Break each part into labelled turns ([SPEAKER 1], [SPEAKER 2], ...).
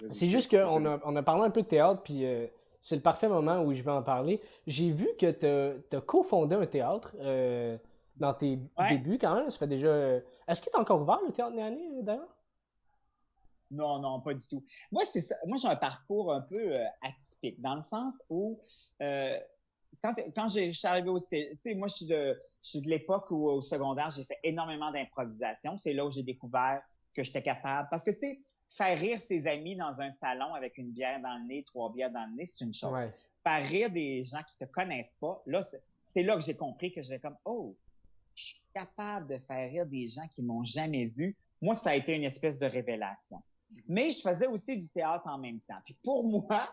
[SPEAKER 1] C'est juste qu'on a parlé un peu de théâtre, puis c'est le parfait moment où je vais en parler. J'ai vu que tu as cofondé un théâtre dans tes
[SPEAKER 2] Ouais.
[SPEAKER 1] débuts quand même. Ça fait déjà. Est-ce qu'il est encore ouvert le théâtre Néané d'ailleurs?
[SPEAKER 2] Non, non, pas du tout. Moi, c'est ça. Moi, j'ai un parcours un peu atypique, dans le sens où quand je suis arrivé tu sais, moi, je suis de l'époque où au secondaire, j'ai fait énormément d'improvisation. C'est là où j'ai découvert que j'étais capable. Parce que, tu sais, faire rire ses amis dans un salon avec une bière dans le nez, 3 bières dans le nez, c'est une chose.
[SPEAKER 1] Ouais.
[SPEAKER 2] Faire rire des gens qui te connaissent pas, là, c'est là que j'ai compris que j'étais comme, oh, je suis capable de faire rire des gens qui m'ont jamais vu. Moi, ça a été une espèce de révélation. Mais je faisais aussi du théâtre en même temps. Puis pour moi,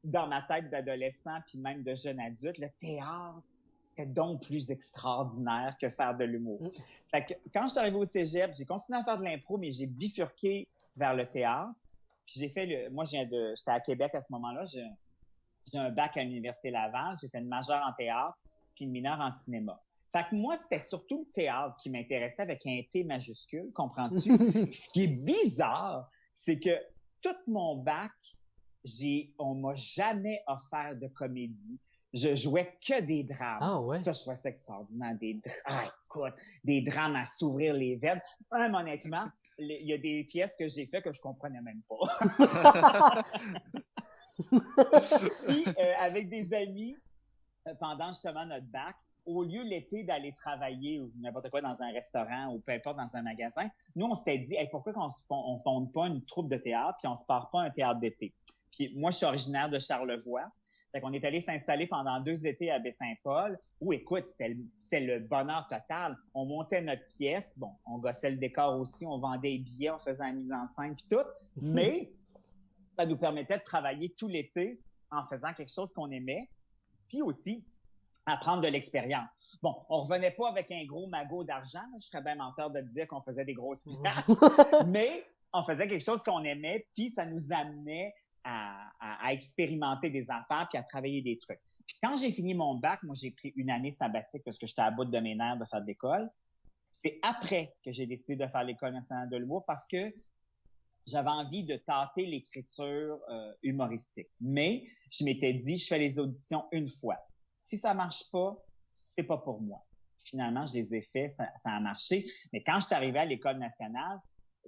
[SPEAKER 2] dans ma tête d'adolescent puis même de jeune adulte, le théâtre, c'était donc plus extraordinaire que faire de l'humour. Fait que quand je suis arrivé au cégep, j'ai continué à faire de l'impro, mais j'ai bifurqué vers le théâtre. Puis j'ai fait moi, j'étais à Québec à ce moment-là. J'ai un bac à l'Université Laval. J'ai fait une majeure en théâtre puis une mineure en cinéma. Fait que moi, c'était surtout le théâtre qui m'intéressait avec un T majuscule, comprends-tu? Puis ce qui est bizarre, c'est que tout mon bac, on m'a jamais offert de comédie. Je jouais que des drames.
[SPEAKER 1] Ah ouais.
[SPEAKER 2] Ça, je trouvais ça extraordinaire. Écoute, des drames à s'ouvrir les veines. Même honnêtement, il y a des pièces que j'ai faites que je comprenais même pas. Puis, avec des amis, pendant justement notre bac, au lieu l'été d'aller travailler ou n'importe quoi dans un restaurant ou peu importe dans un magasin, nous, on s'était dit, hey, pourquoi on fonde pas une troupe de théâtre puis on se part pas un théâtre d'été? Puis moi, je suis originaire de Charlevoix. Fait qu'on est allé s'installer pendant 2 étés à Baie-Saint-Paul où, écoute, c'était le bonheur total. On montait notre pièce. Bon, on gossait le décor aussi. On vendait des billets, on faisait la mise en scène puis tout. Mais ça nous permettait de travailler tout l'été en faisant quelque chose qu'on aimait. Puis aussi, apprendre de l'expérience. Bon, on revenait pas avec un gros magot d'argent. Je serais bien menteur de te dire qu'on faisait des grosses piastres, mais on faisait quelque chose qu'on aimait, puis ça nous amenait à expérimenter des affaires puis à travailler des trucs. Puis quand j'ai fini mon bac, moi, j'ai pris une année sabbatique parce que j'étais à bout de mes nerfs de faire de l'école. C'est après que j'ai décidé de faire l'École nationale de l'humour parce que j'avais envie de tâter l'écriture humoristique. Mais je m'étais dit, je fais les auditions une fois. Si ça marche pas, c'est pas pour moi. Finalement, je les ai fait, ça a marché. Mais quand je suis arrivé à l'École nationale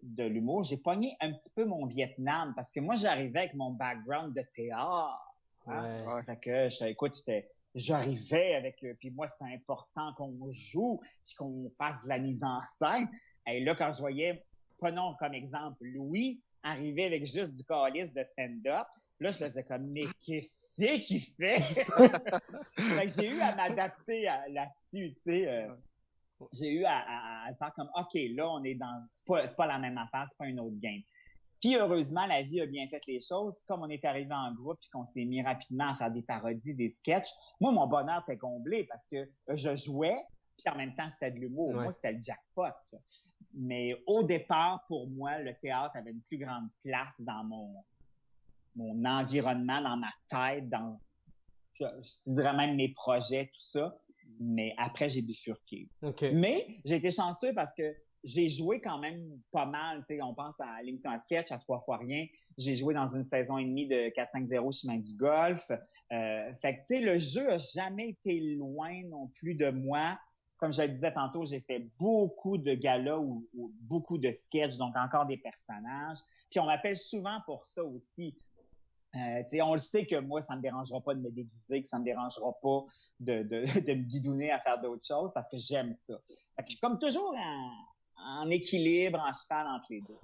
[SPEAKER 2] de l'humour, j'ai pogné un petit peu mon Vietnam parce que moi, j'arrivais avec mon background de théâtre. Hein?
[SPEAKER 1] Ouais.
[SPEAKER 2] Fait que, écoute, j'arrivais avec, puis moi, c'était important qu'on joue, puis qu'on fasse de la mise en scène. Et là, quand je voyais, prenons comme exemple Louis, arriver avec juste du calice de stand-up, là, je faisais comme, mais qu'est-ce qu'il fait? Fait que j'ai eu à m'adapter là-dessus, tu sais. J'ai eu à faire comme, OK, là, on est dans, c'est pas la même affaire, c'est pas une autre game. Puis heureusement, la vie a bien fait les choses. Comme on est arrivé en groupe puis qu'on s'est mis rapidement à faire des parodies, des sketchs, moi, mon bonheur était comblé parce que je jouais, puis en même temps, c'était de l'humour.
[SPEAKER 1] Ouais.
[SPEAKER 2] Moi, c'était le jackpot. Mais au départ, pour moi, le théâtre avait une plus grande place dans mon environnement, dans ma tête, je dirais même mes projets, tout ça. Mais après, j'ai bifurqué.
[SPEAKER 1] OK.
[SPEAKER 2] Mais j'ai été chanceux parce que j'ai joué quand même pas mal. Tu sais, on pense à l'émission à sketch, à 3 fois rien. J'ai joué dans une saison et demie de 4-5-0 chemin du golf. Fait que, tu sais, le jeu a jamais été loin non plus de moi. Comme je le disais tantôt, j'ai fait beaucoup de galas ou beaucoup de sketchs, donc encore des personnages. Puis on m'appelle souvent pour ça aussi. On le sait que moi, ça me dérangera pas de me déguiser, que ça me dérangera pas de me guidonner à faire d'autres choses parce que j'aime ça. Fait que je suis comme toujours en équilibre, en cheval entre les deux.